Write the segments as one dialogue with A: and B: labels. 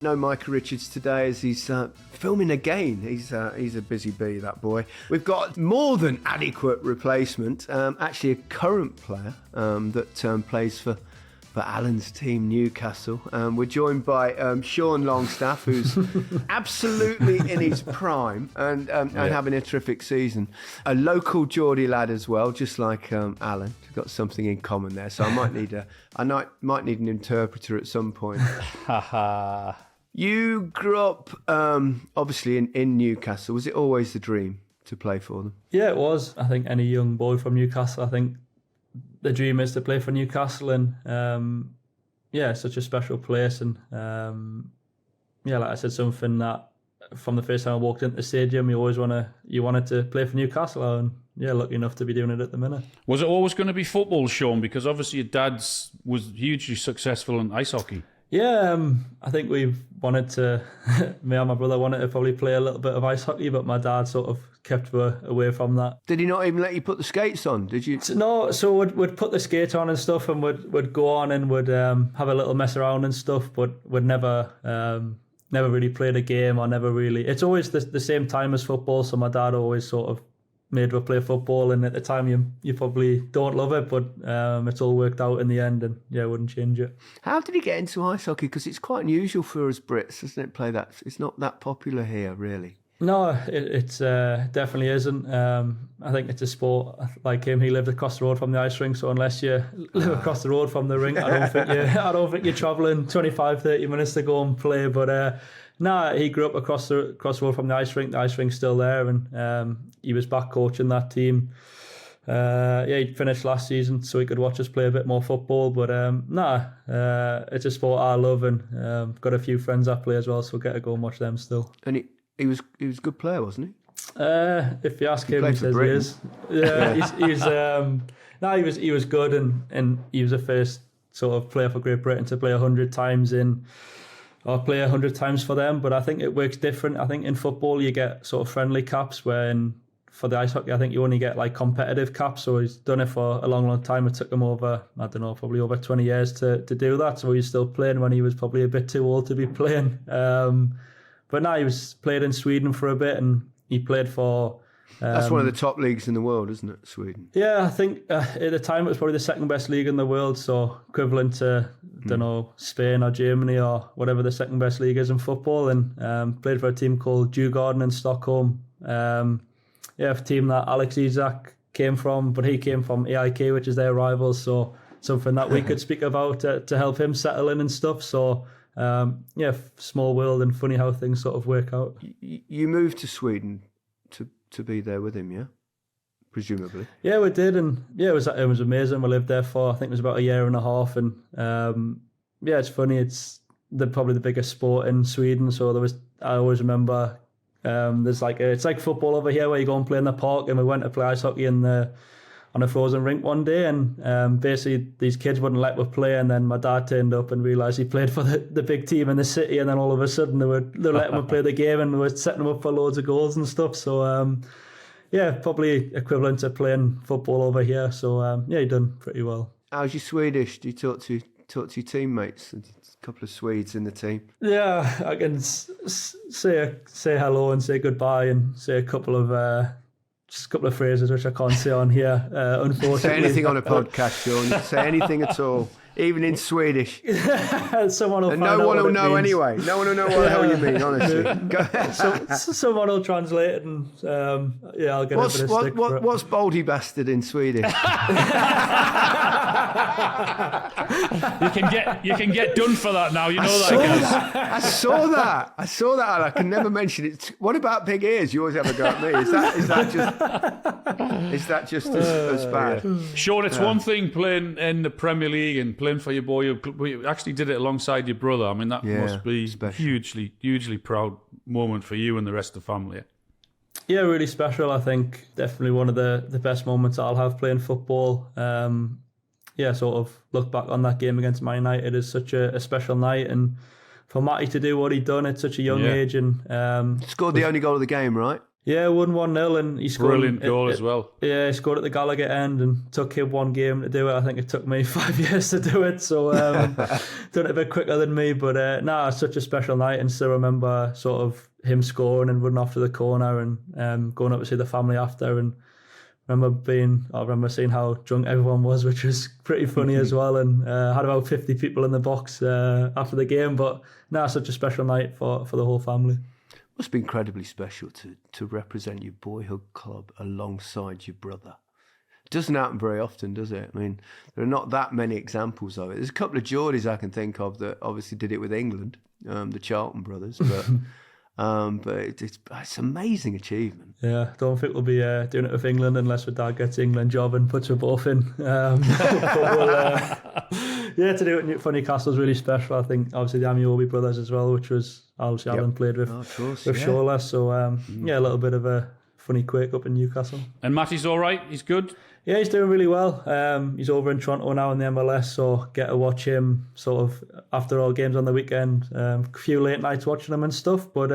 A: No Micah Richards today as he's filming again. He's a busy bee, that boy. We've got more than adequate replacement. Actually, a current player that plays for Alan's team, Newcastle. We're joined by Sean Longstaff, who's absolutely in his prime and having a terrific season. A local Geordie lad as well, just like Alan. We've got something in common there, so I might need an interpreter at some point. You grew up, obviously, in Newcastle. Was it always the dream to play for them?
B: Yeah, it was. I think any young boy from Newcastle, I think the dream is to play for Newcastle, and it's such a special place. And like I said, something that from the first time I walked into the stadium, you wanted to play for Newcastle, and lucky enough to be doing it at the minute.
C: Was it always going to be football, Sean? Because obviously your dad's was hugely successful in ice hockey.
B: Yeah, I think me and my brother wanted to probably play a little bit of ice hockey, but my dad sort of kept away from that.
A: Did he not even let you put the skates on? Did you?
B: No, so we'd put the skates on and stuff, and we'd go on and would have a little mess around and stuff, but we'd never really played a game or never really. It's always the same time as football, so my dad always sort of made us play football, and at the time you probably don't love it, but it's all worked out in the end, and I wouldn't change it.
A: How did he get into ice hockey? Because it's quite unusual for us Brits, isn't it? Play that. It's not that popular here, really.
B: No, it definitely isn't. I think it's a sport like him. He lived across the road from the ice rink, so unless you live across the road from the rink, I don't think you're travelling 25-30 minutes to go and play. But he grew up across the road from the ice rink. The ice rink's still there, and he was back coaching that team. He finished last season, so he could watch us play a bit more football. But it's a sport I love, and got a few friends that play as well, so get to go and watch them still.
A: And he was a good player, wasn't he?
B: If you ask him, he says he is. Yeah, he was good, and he was the first sort of player for Great Britain to play 100 times play 100 times for them. But I think it works different. I think in football you get sort of friendly caps, for the ice hockey I think you only get like competitive caps. So he's done it for a long time. It took him over, I don't know, probably over 20 years to do that. So he's still playing when he was probably a bit too old to be playing. But now he was played in Sweden for a bit, and he played for...
A: That's one of the top leagues in the world, isn't it, Sweden?
B: Yeah, I think at the time it was probably the second best league in the world, so equivalent to, Spain or Germany or whatever the second best league is in football, and played for a team called Djurgården in Stockholm. A team that Alex Isak came from, but he came from AIK, which is their rivals, so something that we could speak about to help him settle in and stuff, so... small world, and funny how things sort of work out.
A: You moved to Sweden to be there with him, yeah? Presumably.
B: Yeah, we did, and it was amazing. We lived there for, I think it was about a year and a half, and it's funny. It's probably the biggest sport in Sweden, so I always remember there's it's like football over here where you go and play in the park, and we went to play ice hockey on a frozen rink one day, and basically these kids wouldn't let us play, and then my dad turned up and realised he played for the big team in the city, and then all of a sudden they letting him play the game, and we were setting him up for loads of goals and stuff. So probably equivalent to playing football over here. So he done pretty well.
A: How's your Swedish? Do you talk to your teammates? A couple of Swedes in the team.
B: Yeah, I can say hello and say goodbye and say a couple of phrases which I can't say on here, unfortunately.
A: Say anything on a podcast, Sean. Say anything at all, even in Swedish.
B: Someone will
A: and no one will know
B: means.
A: Anyway. No one will know what the hell you mean, honestly. Go ahead.
B: Someone will translate it, and I'll get a bit of stick for it.
A: What's baldy bastard in Swedish?
C: You can get done for that now. You know that.
A: I saw that, and I can never mention it. What about big ears? You always have a go at me. Is that just as bad?
C: Sean, it's one thing playing in the Premier League and playing for your boy. You actually did it alongside your brother. I mean, that must be hugely proud moment for you and the rest of the family.
B: Yeah, really special. I think definitely one of the best moments I'll have playing football. Sort of look back on that game against Man United is such a special night, and for Matty to do what he'd done at such a young age, and
A: scored the only goal of the game, right?
B: Yeah, won 1-0 and he scored.
C: Brilliant goal as well.
B: Yeah, he scored at the Gallagher end and took him 1 game to do it. I think it took me 5 years to do it, so done it a bit quicker than me. But it's such a special night, and still remember sort of him scoring and running off to the corner and going up to see the family after. And I remember seeing how drunk everyone was, which was pretty funny as well. And had about 50 people in the box after the game. But such a special night for the whole family.
A: Must be incredibly special to represent your boyhood club alongside your brother. It doesn't happen very often, does it? I mean, there are not that many examples of it. There's a couple of Geordies I can think of that obviously did it with England, the Charlton brothers, but it's an amazing achievement.
B: Yeah, I don't think we'll be doing it with England unless my dad gets the England job and puts us both in. To do it for Newcastle is really special. I think obviously the Amiobi brothers as well, which was obviously Alan played with Shola. So a little bit of a funny quake up in Newcastle.
C: And Matty's all right? He's good?
B: Yeah, he's doing really well. He's over in Toronto now in the MLS, so get to watch him sort of after all games on the weekend. A few late nights watching him and stuff, but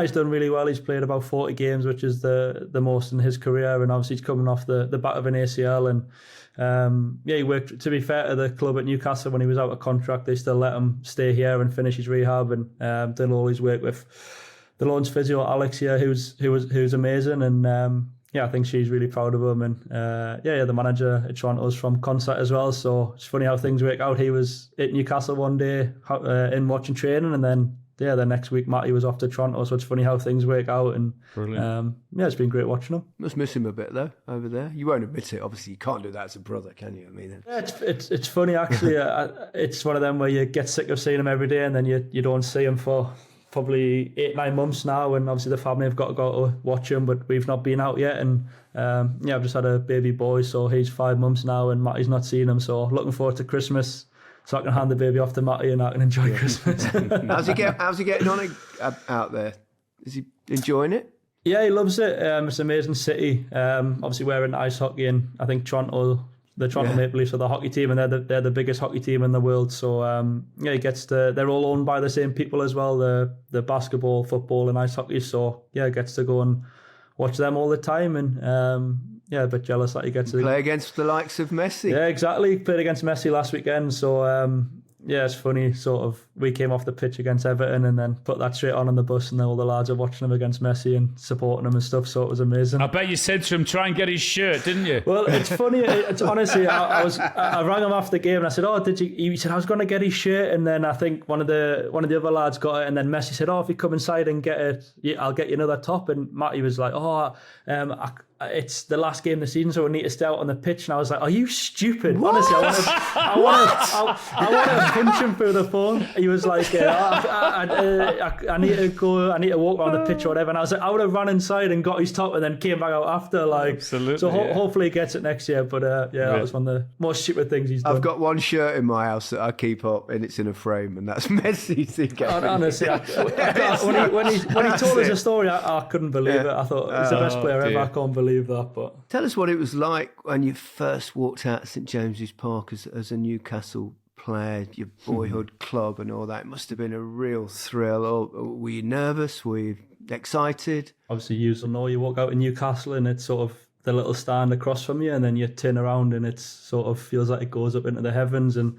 B: he's done really well. He's played about 40 games, which is the most in his career, and obviously he's coming off the back of an ACL. And he worked, to be fair to the club at Newcastle, when he was out of contract, they still let him stay here and finish his rehab, and done all his work with the loans physio Alex here, who's amazing. And I think she's really proud of him. And the manager at Toronto's from Concert as well, so it's funny how things work out. He was at Newcastle one day in watching training, and then the next week Matty was off to Toronto, so it's funny how things work out. And it's been great watching him.
A: Must miss him a bit though over there. You won't admit it, obviously. You can't do that as a brother, can you? I mean,
B: it's funny actually. It's one of them where you get sick of seeing him every day, and then you don't see him for probably 8-9 months now, and obviously the family have got to go to watch him, but we've not been out yet. And I've just had a baby boy, so he's 5 months now, and Matty's not seen him, so looking forward to Christmas, so I can hand the baby off to Matty and I can enjoy Christmas.
A: How's he getting on out there? Is he enjoying it?
B: Yeah, he loves it. It's an amazing city. Obviously we're in ice hockey, and I think the Toronto Maple Leafs are the hockey team, and they're the biggest hockey team in the world. So he gets they're all owned by the same people as well, the basketball, football and ice hockey. So he gets to go and watch them all the time, and a bit jealous that he gets to
A: play against the likes of Messi.
B: Yeah, exactly. Played against Messi last weekend, so it's funny. Sort of, we came off the pitch against Everton and then put that straight on the bus, and then all the lads are watching him against Messi and supporting him and stuff. So it was amazing.
C: I bet you said to him, try and get his shirt, didn't you?
B: Well, it's funny. It's honestly, I rang him after the game and I said, "Oh, did you?" He said, "I was going to get his shirt," and then I think one of the other lads got it, and then Messi said, "Oh, if you come inside and get it, I'll get you another top." And Matty was like, "Oh, it's the last game of the season, so we need to stay out on the pitch." And I was like, "Are you stupid?" What? Honestly, I want to punch him through the phone. He was like, I need to go. I need to walk around the pitch or whatever. And I was like, I would have run inside and got his top and then came back out after. Like,
C: absolutely.
B: So hopefully he gets it next year. But that was one of the most stupid things he's done.
A: I've got one shirt in my house that I keep up, and it's in a frame, and that's Messi's.
B: Honestly, when he told us the story, I couldn't believe it. I thought he's the best player ever. I can't believe that. But
A: tell us what it was like when you first walked out of St James's Park as a Newcastle player, your boyhood club and all that. It must have been a real thrill. Or were you nervous? Were you excited?
B: Obviously, you know, you walk out in Newcastle and it's sort of the little stand across from you, and then you turn around and it sort of feels like it goes up into the heavens. And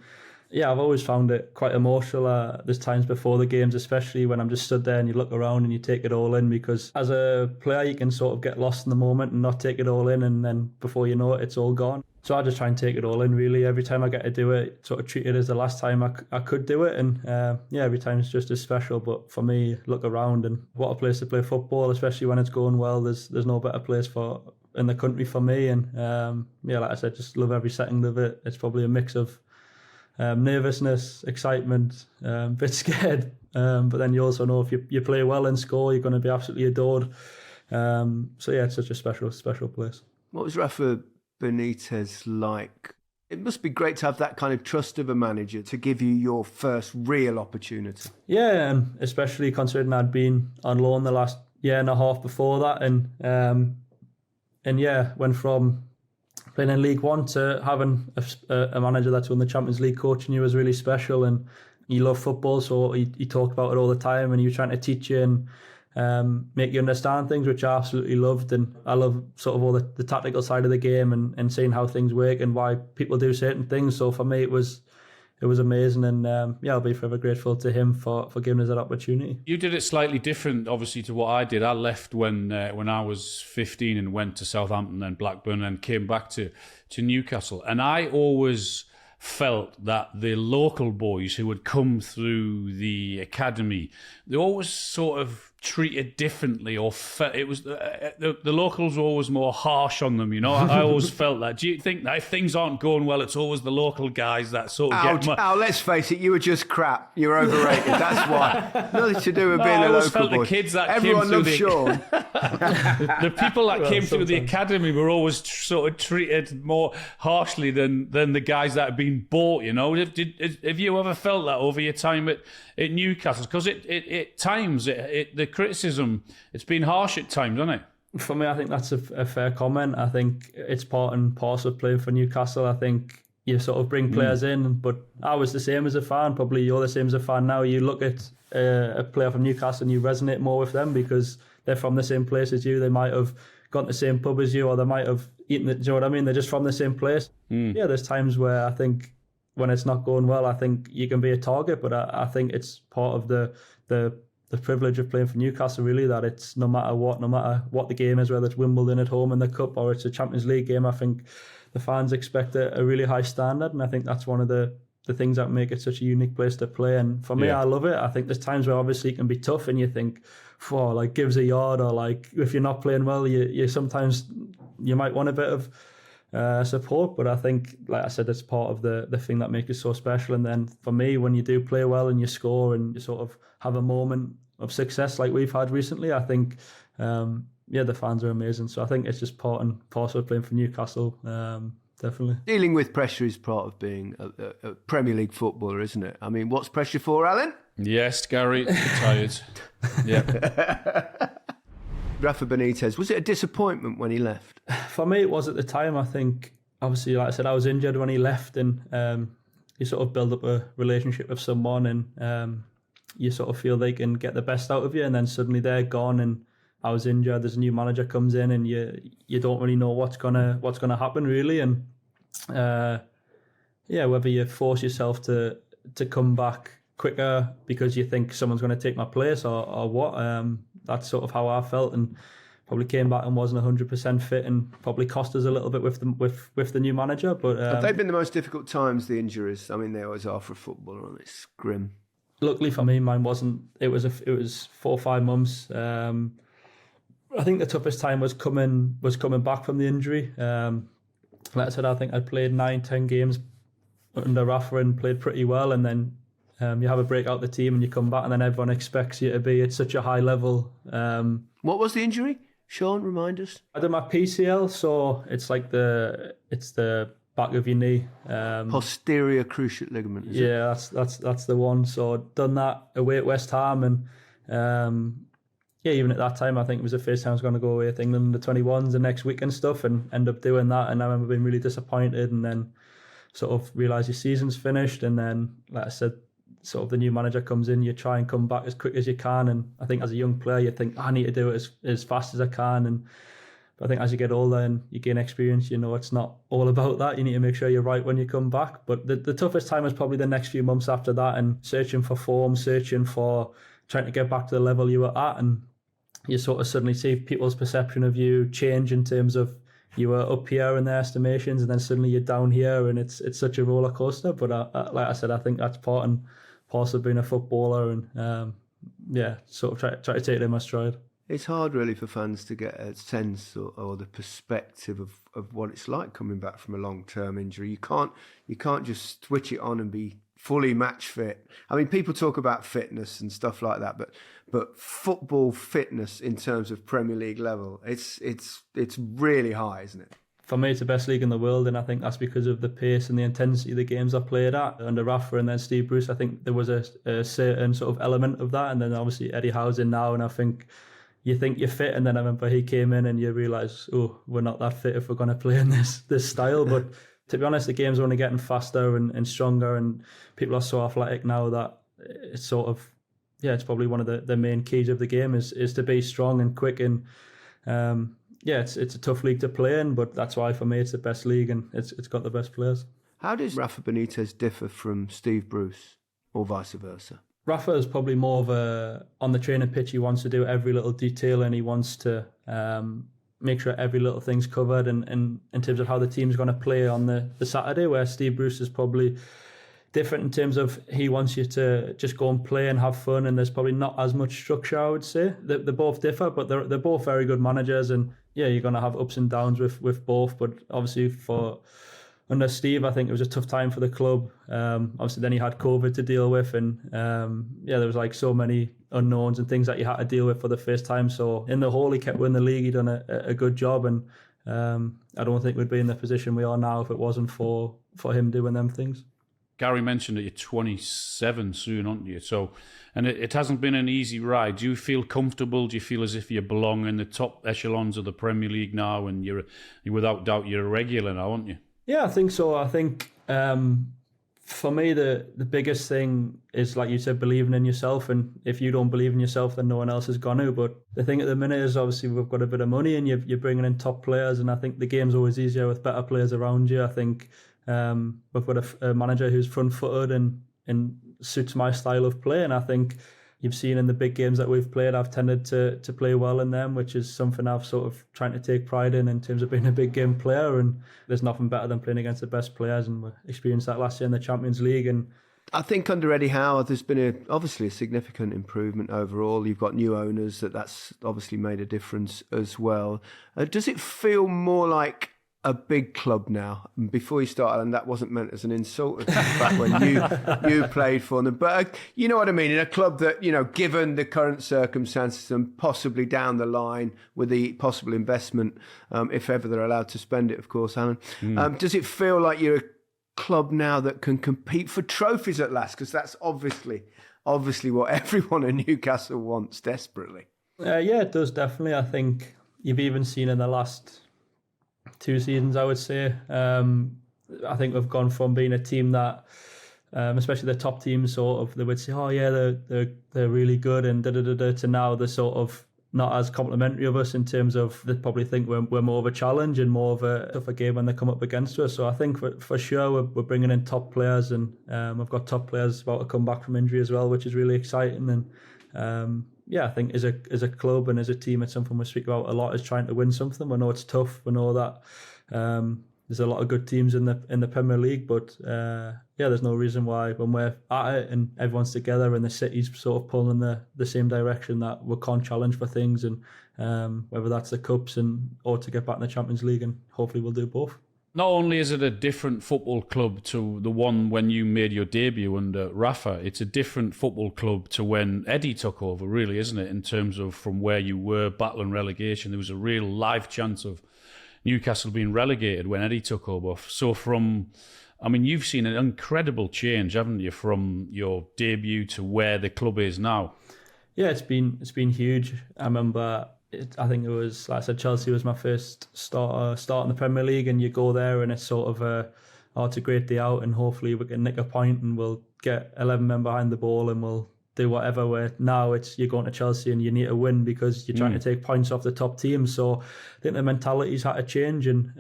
B: I've always found it quite emotional. There's times before the games, especially when I'm just stood there and you look around and you take it all in, because as a player you can sort of get lost in the moment and not take it all in, and then before you know it, it's all gone. So I just try and take it all in, really. Every time I get to do it, sort of treat it as the last time I could do it. And every time it's just as special. But for me, look around, and what a place to play football, especially when it's going well. There's no better place in the country for me. And like I said, just love every second of it. It's probably a mix of nervousness, excitement, a bit scared. But then you also know if you play well and score, you're going to be absolutely adored. It's such a special place.
A: What was Rafa Benitez like? It must be great to have that kind of trust of a manager to give you your first real opportunity.
B: Yeah, and especially considering I'd been on loan the last year and a half before that, and went from playing in League One to having a manager that's won the Champions League coaching you was really special. And he loved football, so he talked about it all the time, and he was trying to teach you. And make you understand things, which I absolutely loved. And I love sort of all the tactical side of the game and seeing how things work and why people do certain things. So for me, it was amazing, and I'll be forever grateful to him for giving us that opportunity.
C: You did it slightly different, obviously, to what I did. I left when I was 15 and went to Southampton and Blackburn and came back to Newcastle. And I always felt that the local boys who had come through the academy, they always sort of treated differently, or it was the locals were always more harsh on them. I always felt that. Do you think that if things aren't going well, it's always the local guys that sort of
A: let's face it, you were just crap. You were overrated. That's why. Nothing to do with being a local boy.
C: The kids that
A: everyone
C: came
A: loves Sean.
C: The people that came through the academy were always sort of treated more harshly than the guys that had been bought. Have you ever felt that over your time at Newcastle? Because at times the criticism, it's been harsh at times, hasn't it?
B: For me, I think that's a fair comment. I think it's part and parcel of playing for Newcastle. I think you sort of bring players in, but I was the same as a fan. Probably you're the same as a fan now. You look at a player from Newcastle and you resonate more with them because they're from the same place as you. They might have gone to the same pub as you, or they might have eaten it. Do you know what I mean? They're just from the same place. Yeah, there's times where I think when it's not going well, I think you can be a target, but I think it's part of the privilege of playing for Newcastle, really, that it's no matter what the game is, whether it's Wimbledon at home in the Cup or it's a Champions League game, I think the fans expect a really high standard, and I think that's one of the things that make it such a unique place to play. And for me, I love it. I think there's times where obviously it can be tough and you think, like gives a yard, or like if you're not playing well, you sometimes you might want a bit of support, but I think, like I said, it's part of the thing that makes it so special. And then for me, when you do play well and you score and you sort of have a moment of success like we've had recently, I think the fans are amazing. So I think it's just part and parcel of playing for Newcastle, definitely.
A: Dealing with pressure is part of being a Premier League footballer, isn't it? I mean, what's pressure for, Alan?
C: Yes, Gary, I'm tired. Yeah.
A: Rafa Benitez, was it a disappointment when he left?
B: For me, it was at the time. I think, obviously, like I said, I was injured when he left, and you sort of build up a relationship with someone, and you sort of feel they can get the best out of you, and then suddenly they're gone, and I was injured. There's a new manager comes in, and you don't really know what's gonna happen, really, and whether you force yourself to come back quicker because you think someone's going to take my place or what. That's sort of how I felt, and probably came back and wasn't 100% fit, and probably cost us a little bit with the new manager. But
A: have they been the most difficult times, the injuries? I mean, they always are for a footballer, and it's grim. Luckily
B: for me, mine wasn't. It was 4 or 5 months. I think the toughest time was coming back from the injury. Like I said, I think I played 9-10 games under Rafa and played pretty well, and then you have a break out the team and you come back, and then everyone expects you to be at such a high level.
A: What was the injury? Sean, remind us.
B: I did my PCL, so it's like the back of your knee.
A: Posterior cruciate ligament. Is it?
B: That's the one. So done that away at West Ham, and even at that time, I think it was the first time I was going to go away with England under 21s the next week and stuff, and end up doing that. And I remember being really disappointed, and then sort of realise your season's finished, and then, like I said, sort of the new manager comes in, you try and come back as quick as you can, and I think as a young player you think, I need to do it as fast as I can, but I think as you get older and you gain experience, it's not all about that. You need to make sure you're right when you come back. But the toughest time was probably the next few months after that, and searching for form, searching for trying to get back to the level you were at, and you sort of suddenly see people's perception of you change in terms of you were up here in their estimations, and then suddenly you're down here, and it's such a roller coaster. But like I said, I think that's part and parcel of being a footballer, and sort of try to take it in my stride.
A: It's hard, really, for fans to get a sense or the perspective of what it's like coming back from a long-term injury. You can't just switch it on and be fully match fit. I mean, people talk about fitness and stuff like that, but football fitness in terms of Premier League level, it's really high, isn't it?
B: For me, it's the best league in the world, and I think that's because of the pace and the intensity of the games I played at under Rafa and then Steve Bruce. I think there was a certain sort of element of that, and then obviously Eddie Howe's in now, and I think you think you're fit, and then I remember he came in and you realise, we're not that fit if we're going to play in this style. But to be honest, the game's only getting faster and stronger, and people are so athletic now that it's sort of, it's probably one of the main keys of the game is to be strong and quick. And it's a tough league to play in, but that's why for me it's the best league and it's got the best players.
A: How does Rafa Benitez differ from Steve Bruce or vice versa?
B: Rafa is probably more of on the training pitch, he wants to do every little detail and he wants to make sure every little thing's covered and in terms of how the team's going to play on the Saturday, where Steve Bruce is probably different in terms of he wants you to just go and play and have fun, and there's probably not as much structure, I would say. They both differ, but they're both very good managers, and you're going to have ups and downs with both, but obviously under Steve, I think it was a tough time for the club. Obviously, then he had COVID to deal with, and there was like so many unknowns and things that you had to deal with for the first time. So in the whole, he kept winning the league. He done a good job, and I don't think we'd be in the position we are now if it wasn't for him doing them things.
C: Gary mentioned that you're 27 soon, aren't you? So, and it hasn't been an easy ride. Do you feel comfortable? Do you feel as if you belong in the top echelons of the Premier League now, and you're without doubt you're a regular now, aren't you?
B: Yeah, I think so. I think for me, the biggest thing is, like you said, believing in yourself. And if you don't believe in yourself, then no one else is going to. But the thing at the minute is obviously we've got a bit of money and you're bringing in top players. And I think the game's always easier with better players around you. I think we've got a manager who's front-footed and suits my style of play. And I think you've seen in the big games that we've played, I've tended to play well in them, which is something I've sort of trying to take pride in terms of being a big game player. And there's nothing better than playing against the best players, and we experienced that last year in the Champions League. And
A: I think under Eddie Howe, there's been obviously a significant improvement overall. You've got new owners, that's obviously made a difference as well. Does it feel more like a big club now? Before you started, and that wasn't meant as an insult back when you played for them, but you know what I mean, in a club that, given the current circumstances and possibly down the line with the possible investment, if ever they're allowed to spend it, of course, Alan, does it feel like you're a club now that can compete for trophies at last? Because that's obviously what everyone in Newcastle wants desperately.
B: It does, definitely. I think you've even seen in the last 2 seasons, I would say. I think we've gone from being a team that, especially the top teams, sort of, they would say, "Oh yeah, they're really good," and to now they're sort of not as complimentary of us in terms of they probably think we're more of a challenge and more of a tougher game when they come up against us. So I think for sure we're bringing in top players, and we've got top players about to come back from injury as well, which is really exciting. And I think as a club and as a team, it's something we speak about a lot, is trying to win something. We know it's tough. We know that there's a lot of good teams in the Premier League, but there's no reason why when we're at it and everyone's together and the city's sort of pulling in the same direction, that we can't challenge for things, and whether that's the cups or to get back in the Champions League, and hopefully we'll do both.
C: Not only is it a different football club to the one when you made your debut under Rafa, it's a different football club to when Eddie took over, really, isn't it? In terms of from where you were, battling relegation, there was a real live chance of Newcastle being relegated when Eddie took over. So you've seen an incredible change, haven't you, from your debut to where the club is now?
B: Yeah, it's been huge. I remember, I think it was, like I said, Chelsea was my first start in the Premier League, and you go there and it's sort of it's a great day out, and hopefully we can nick a point and we'll get 11 men behind the ball and we'll do whatever. Where now you're going to Chelsea and you need to win because you're trying to take points off the top team. So I think the mentality's had to change, and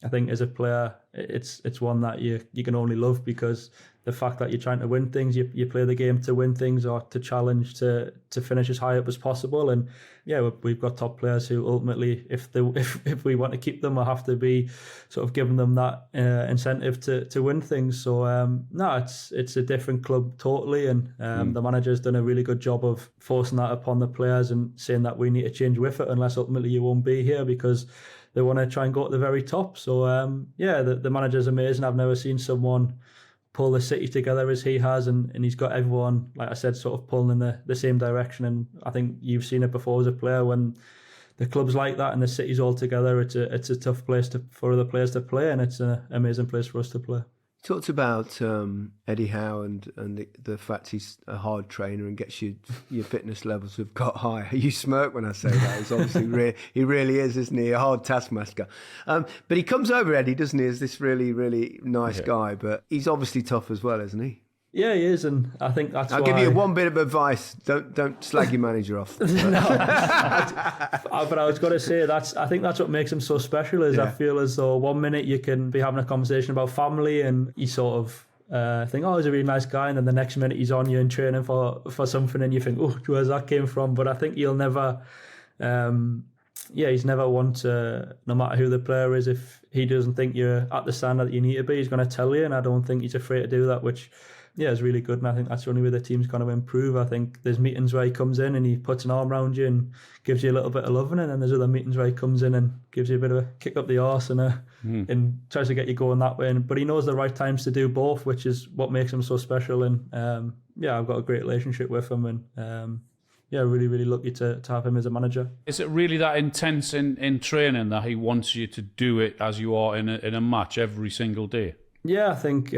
B: I think as a player it's one that you can only love, because the fact that you're trying to win things, you play the game to win things or to challenge to finish as high up as possible. And we've got top players who ultimately, if we want to keep them, we'll have to be sort of giving them that incentive to win things. So it's a different club totally, and the manager's done a really good job of forcing that upon the players and saying that we need to change with it, unless ultimately you won't be here, because they want to try and go at the very top. So the manager's amazing. I've never seen someone pull the city together as he has, and he's got everyone, like I said, sort of pulling in the same direction. And I think you've seen it before as a player, when the club's like that and the city's all together, it's a tough place for other players to play, and it's an amazing place for us to play.
A: Talked about Eddie Howe and the fact he's a hard trainer and gets your fitness levels have got higher. You smirk when I say that. It's obviously he really is, isn't he? A hard taskmaster. But he comes over, Eddie, doesn't he, as this really, really nice guy. But he's obviously tough as well, isn't he?
B: Yeah, he is, and I think that's
A: I'll
B: why...
A: give you one bit of advice. Don't slag your manager off.
B: But I was going to say, I think that's what makes him so special, is I feel as though one minute you can be having a conversation about family and you sort of think, oh, he's a really nice guy, and then the next minute he's on you in training for something and you think, oh, where's that came from? But I think he'll never... he's never one to, no matter who the player is, if he doesn't think you're at the standard that you need to be, he's going to tell you, and I don't think he's afraid to do that, which... yeah, it's really good, and I think that's the only way the team's going to improve. I think there's meetings where he comes in and he puts an arm around you and gives you a little bit of loving, and then there's other meetings where he comes in and gives you a bit of a kick up the arse and tries to get you going that way. But he knows the right times to do both, which is what makes him so special. And I've got a great relationship with him, and really, really lucky to have him as a manager. Is
C: it really that intense in training that he wants you to do it as you are in a match every single day? Yeah,
B: I think...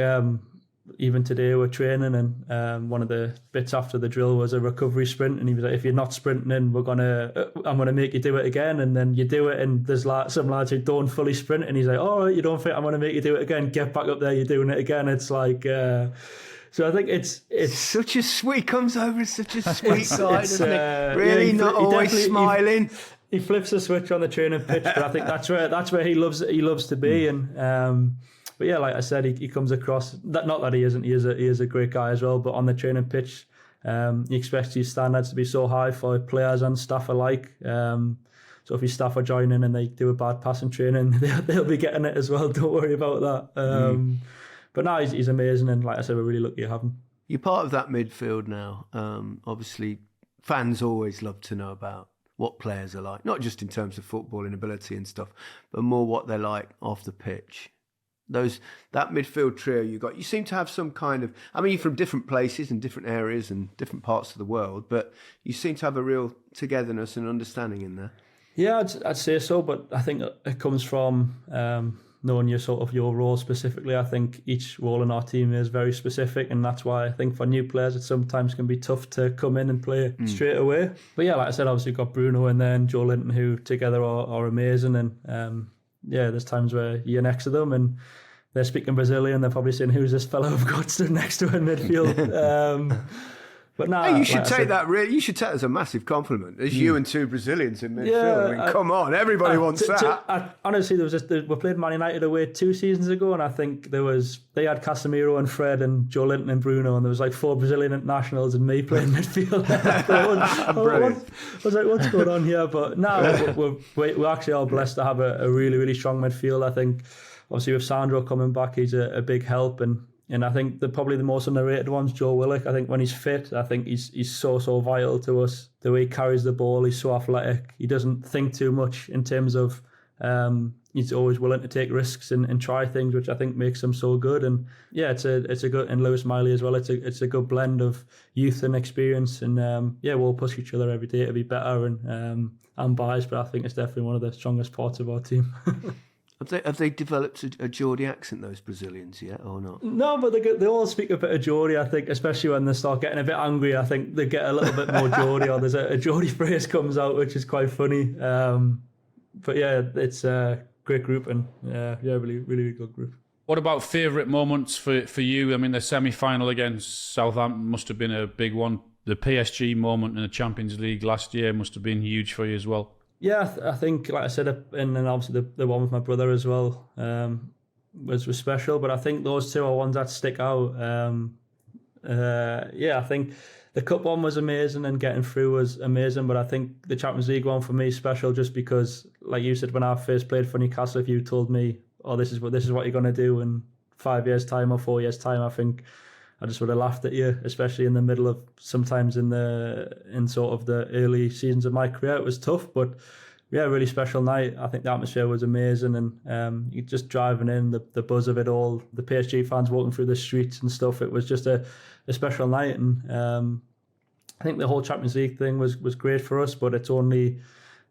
B: even today we're training, and one of the bits after the drill was a recovery sprint, and he was like, if you're not sprinting in, I'm gonna make you do it again. And then you do it, and there's some lads who don't fully sprint, and he's like, all right, you don't think I'm gonna make you do it again, get back up there, you're doing it again. It's like so I think it's
A: such a sweet, comes over as such a sweet side, isn't it? Really,
B: he
A: not always smiling.
B: He flips the switch on the training pitch, but I think that's where he loves to be. And but yeah, like I said, he comes across that, not that he isn't. He is a great guy as well. But on the training pitch, he expects his standards to be so high for players and staff alike. So if his staff are joining and they do a bad passing training, they'll be getting it as well. Don't worry about that. But no, he's amazing, and like I said, we're really lucky to have him.
A: You're part of that midfield now. Obviously, fans always love to know about what players are like, not just in terms of footballing ability and stuff, but more what they're like off the pitch. That midfield trio you seem to have some kind of, I mean, you're from different places and different areas and different parts of the world, but you seem to have a real togetherness and understanding in there.
B: Yeah, I'd say so, but I think it comes from knowing your role specifically. I think each role in our team is very specific, and that's why I think for new players it sometimes can be tough to come in and play straight away. But yeah, like I said, obviously you've got Bruno and then Joe Linton, who together are amazing, and there's times where you're next to them and they're speaking Brazilian, they're probably saying, who's this fellow I've got stood next to in midfield? But no,
A: you should take that. You should take that as a massive compliment. There's you and two Brazilians in midfield. Yeah, I mean, come on, everybody wants that.
B: Honestly, we played Man United away 2 seasons ago, and I think they had Casemiro and Fred and Joe Linton and Bruno, and there was like 4 Brazilian internationals and me playing midfield. I was like, what's going on here? But no, we actually are blessed to have a really, really strong midfield. I think obviously with Sandro coming back, he's a big help, and I think probably the most underrated one's Joe Willock. I think when he's fit, I think he's so vital to us. The way he carries the ball, he's so athletic. He doesn't think too much in terms of he's always willing to take risks and try things, which I think makes him so good. And yeah, it's a good, and Lewis Miley as well. It's a good blend of youth and experience. And we'll push each other every day to be better. And I'm biased, but I think it's definitely one of the strongest parts of our team.
A: Have they developed a Geordie accent, those Brazilians, yet, or not?
B: No, but they all speak a bit of Geordie, I think, especially when they start getting a bit angry. I think they get a little bit more Geordie, or there's a Geordie phrase comes out, which is quite funny. But yeah, it's a great group, and really, really good group.
C: What about favourite moments for you? I mean, the semi-final against Southampton must have been a big one. The PSG moment in the Champions League last year must have been huge for you as well.
B: Yeah, I think, like I said, and then obviously the one with my brother as well was special. But I think those two are ones that stick out. I think the cup one was amazing and getting through was amazing. But I think the Champions League one for me is special just because, like you said, when I first played for Newcastle, if you told me, "Oh, this is what you're going to do in 5 years' time or 4 years' time," I think I just would have laughed at you, especially in the middle of sometimes in sort of the early seasons of my career. It was tough, but yeah, really special night. I think the atmosphere was amazing, and you just driving in, the buzz of it all, the PSG fans walking through the streets and stuff. It was just a special night, and I think the whole Champions League thing was great for us, but it's only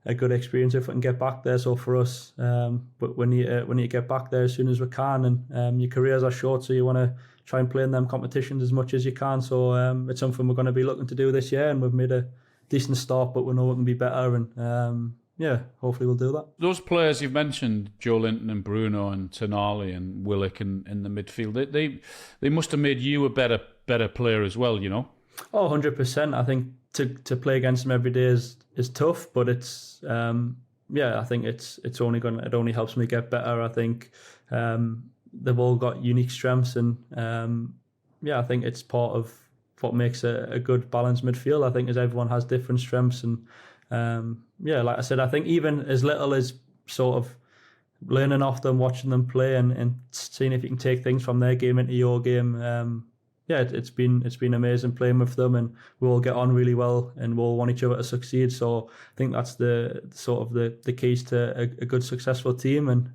B: a good experience if we can get back there. So for us, but when you get back there as soon as we can, and your careers are short, so you want to try and play in them competitions as much as you can. So it's something we're going to be looking to do this year, and we've made a decent start, but we know we can be better. And yeah, hopefully we'll do that.
C: Those players you've mentioned, Joe Linton and Bruno and Tonali and Willock in the midfield, they must have made you a better player as well, you know?
B: Oh, 100%. I think to play against them every day is tough, but it's I think it only helps me get better. I think they've all got unique strengths, and I think it's part of what makes a good balanced midfield. I think is everyone has different strengths, and like I said, I think even as little as sort of learning off them, watching them play, and seeing if you can take things from their game into your game. It's been amazing playing with them, and we all get on really well, and we all want each other to succeed. So I think that's the keys to a good successful team. And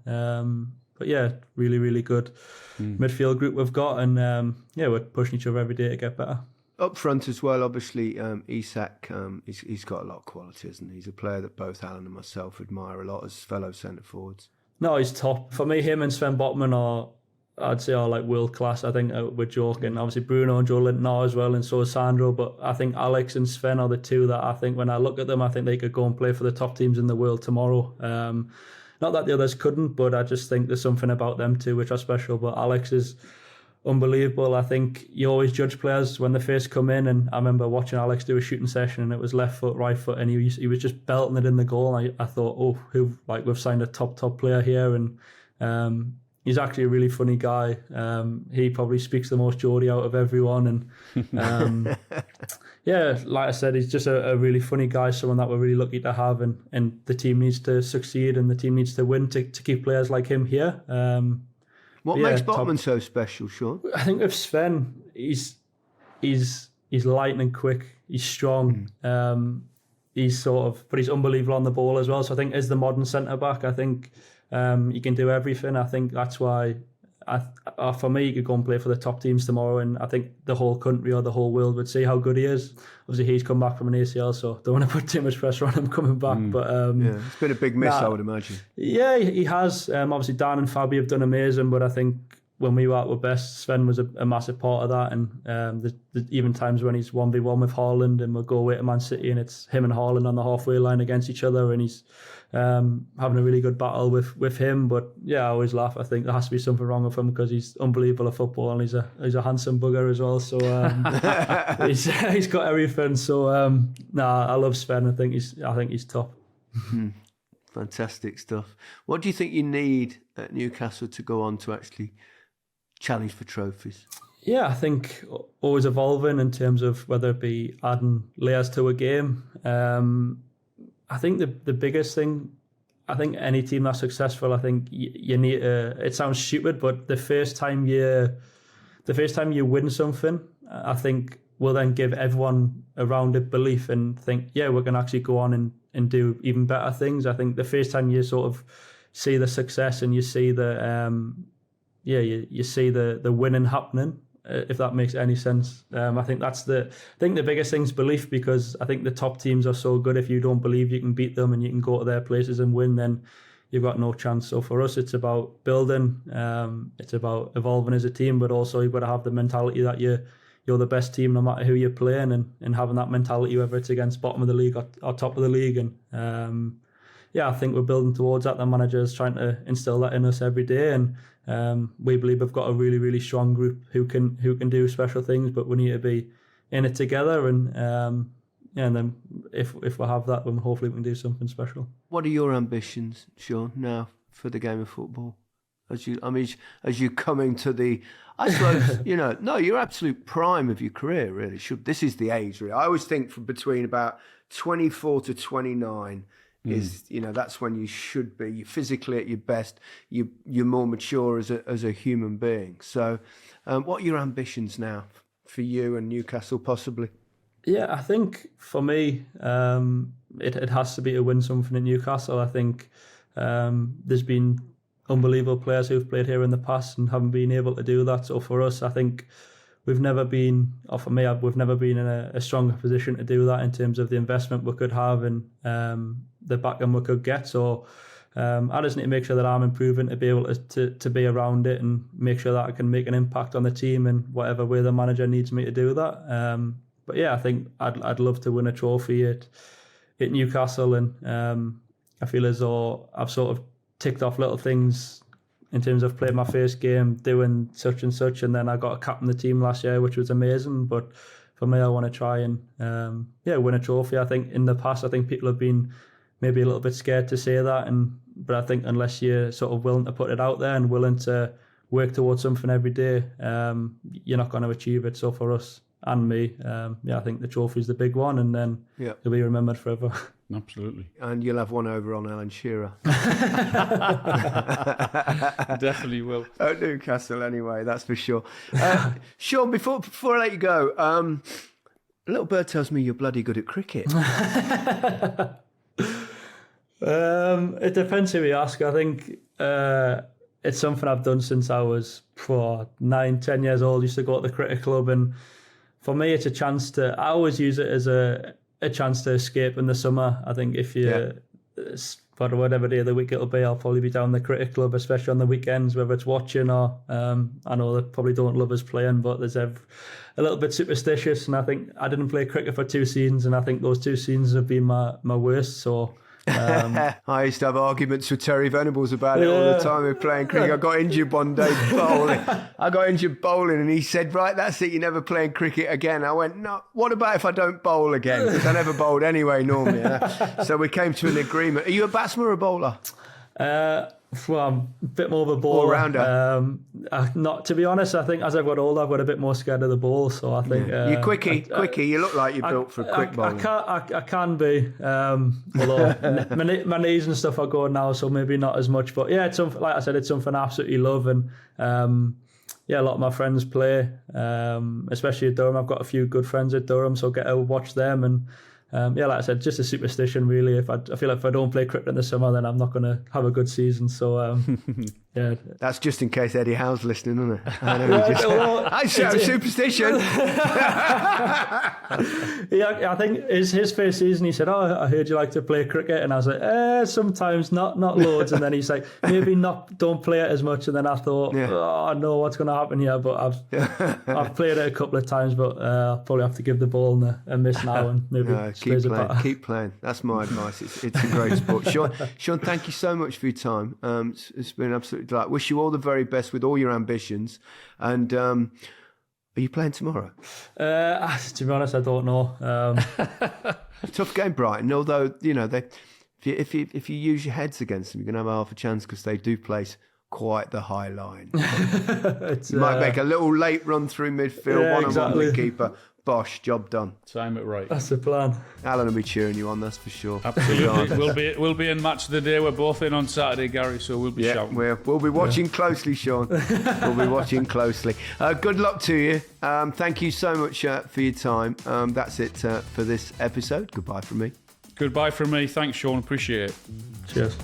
B: really, really good midfield group we've got, and we're pushing each other every day to get better.
A: Up front as well, obviously, Isak, he's got a lot of quality, isn't he? He's a player that both Alan and myself admire a lot as fellow centre forwards.
B: No, he's top. For me, him and Sven Botman are like world class. I think we're joking. Obviously, Bruno and Joe Linton are as well, and so is Sandro. But I think Alex and Sven are the two that I think when I look at them, I think they could go and play for the top teams in the world tomorrow. Not that the others couldn't, but I just think there's something about them too which are special. But Alex is unbelievable. I think you always judge players when they first come in, and I remember watching Alex do a shooting session, and it was left foot, right foot, and he was just belting it in the goal. And I thought, we've signed a top player here, and he's actually a really funny guy. He probably speaks the most Geordie out of everyone, and like I said, he's just a really funny guy, someone that we're really lucky to have, and the team needs to succeed, and the team needs to win to keep players like him here.
A: What makes Botman so special, Sean?
B: I think with Sven, he's lightning quick, he's strong, but he's unbelievable on the ball as well. So I think as the modern centre back, I think he can do everything. I think that's why, for me, he could go and play for the top teams tomorrow, and I think the whole country or the whole world would see how good he is. Obviously, he's come back from an ACL, so don't want to put too much pressure on him coming back. But
A: it's been a big miss, I would imagine.
B: Yeah, he has. Obviously, Dan and Fabi have done amazing, but I think when we were at our best, Sven was a massive part of that. And there's even times when he's 1v1 with Haaland, and we'll go away to Man City, and it's him and Haaland on the halfway line against each other, and he's having a really good battle with him. But I always laugh. I think there has to be something wrong with him because he's unbelievable at football, and he's a handsome bugger as well. So he's got everything. So I love Sven. I think he's top.
A: Fantastic stuff. What do you think you need at Newcastle to go on to actually challenge for trophies?
B: Yeah, I think always evolving in terms of whether it be adding layers to a game. I think the biggest thing, I think any team that's successful, I think you need it sounds stupid, but the first time you win something, I think will then give everyone around it belief and think, we're going to actually go on and do even better things. I think the first time you sort of see the success and you see you see the winning happening, if that makes any sense. I think the biggest thing's belief, because I think the top teams are so good. If you don't believe you can beat them and you can go to their places and win, then you've got no chance. So for us, it's about building, it's about evolving as a team, but also you've got to have the mentality that you're the best team no matter who you're playing, and having that mentality whether it's against bottom of the league or top of the league. And I think we're building towards that. The manager's trying to instill that in us every day, and we believe we've got a really, really strong group who can do special things, but we need to be in it together, and then if we have that, then hopefully we can do something special. What
A: are your ambitions, Sean, now for the game of football? As you coming to the, I suppose, your absolute prime of your career, really. This is the age, really. I always think from between about 24 to 29 is, that's when you should be. You're physically at your best. You're more mature as a human being. So what are your ambitions now for you and Newcastle, possibly?
B: Yeah, I think for me, it has to be to win something in Newcastle. I think there's been unbelievable players who've played here in the past and haven't been able to do that. So for us, I think we've never been in a stronger position to do that in terms of the investment we could have and the backing we could get. So I just need to make sure that I'm improving to be able to be around it and make sure that I can make an impact on the team in whatever way the manager needs me to do that. But I think I'd love to win a trophy at Newcastle, and I feel as though I've sort of ticked off little things in terms of playing my first game, doing such and such, and then I got a captain the team last year, which was amazing. But for me, I want to try and win a trophy. I think in the past, I think people have been maybe a little bit scared to say that, but I think unless you're sort of willing to put it out there and willing to work towards something every day, you're not going to achieve it. So for us and me, I think the trophy's the big one, and then you'll be remembered forever.
C: Absolutely.
A: And you'll have one over on Alan Shearer.
C: Definitely will.
A: At Newcastle anyway, that's for sure. Sean, before I let you go, a little bird tells me you're bloody good at cricket.
B: It depends who you ask. I think it's something I've done since I was 9-10 years old. Used to go to the cricket club, and for me it's a chance to, I always use it as a chance to escape in the summer. I think if you for whatever day of the week it'll be, I'll probably be down the cricket club, especially on the weekends, whether it's watching or I know they probably don't love us playing, but there's a little bit superstitious, and I think I didn't play cricket for 2 seasons, and I think those 2 seasons have been my worst. So
A: I used to have arguments with Terry Venables about it all the time. We were playing cricket. I got injured one day bowling. And he said, right, that's it, you're never playing cricket again. I went, no, what about if I don't bowl again? Because I never bowled anyway normally. So we came to an agreement. Are you a batsman or a bowler?
B: Well, I'm a bit more of a bowler.
A: All-rounder.
B: Not to be honest, I think as I've got older, I've got a bit more scared of the ball. So I think
A: you're quickie. You look like you're built for quick bowling.
B: I can be, although my knees and stuff are going now, so maybe not as much. But yeah, it's something, like I said, it's something I absolutely love, and a lot of my friends play, especially at Durham. I've got a few good friends at Durham, so get to watch them. And like I said, just a superstition really. I feel like if I don't play cricket in the summer, then I'm not going to have a good season. So
A: that's just in case Eddie Howe's listening, isn't it? I know I shout superstition.
B: I think his first season he said, "Oh, I heard you like to play cricket," and I was like, sometimes, not loads. And then he's like, maybe don't play it as much. And then I thought, I know what's going to happen here, but I've played it a couple of times, but I'll probably have to give the ball a miss now and maybe
A: keep playing. That's my advice. It's a great sport. Sean, thank you so much for your time. It's been an absolute delight. Wish you all the very best with all your ambitions. And are you playing tomorrow?
B: To be honest, I don't know.
A: Tough game, Brighton. Although if you use your heads against them, you're going to have half a chance because they do place quite the high line. You might make a little late run through midfield, one-on-one with the keeper. Bosh, job done.
C: Time it right.
B: That's the plan.
A: Alan will be cheering you on, that's for sure.
C: Absolutely. we'll be in match of the day. We're both in on Saturday, Gary, so we'll be shouting.
A: We'll be watching closely, Sean. We'll be watching closely. Good luck to you. Thank you so much for your time. That's it for this episode. Goodbye from me.
C: Goodbye from me. Thanks, Sean. Appreciate it.
B: Cheers.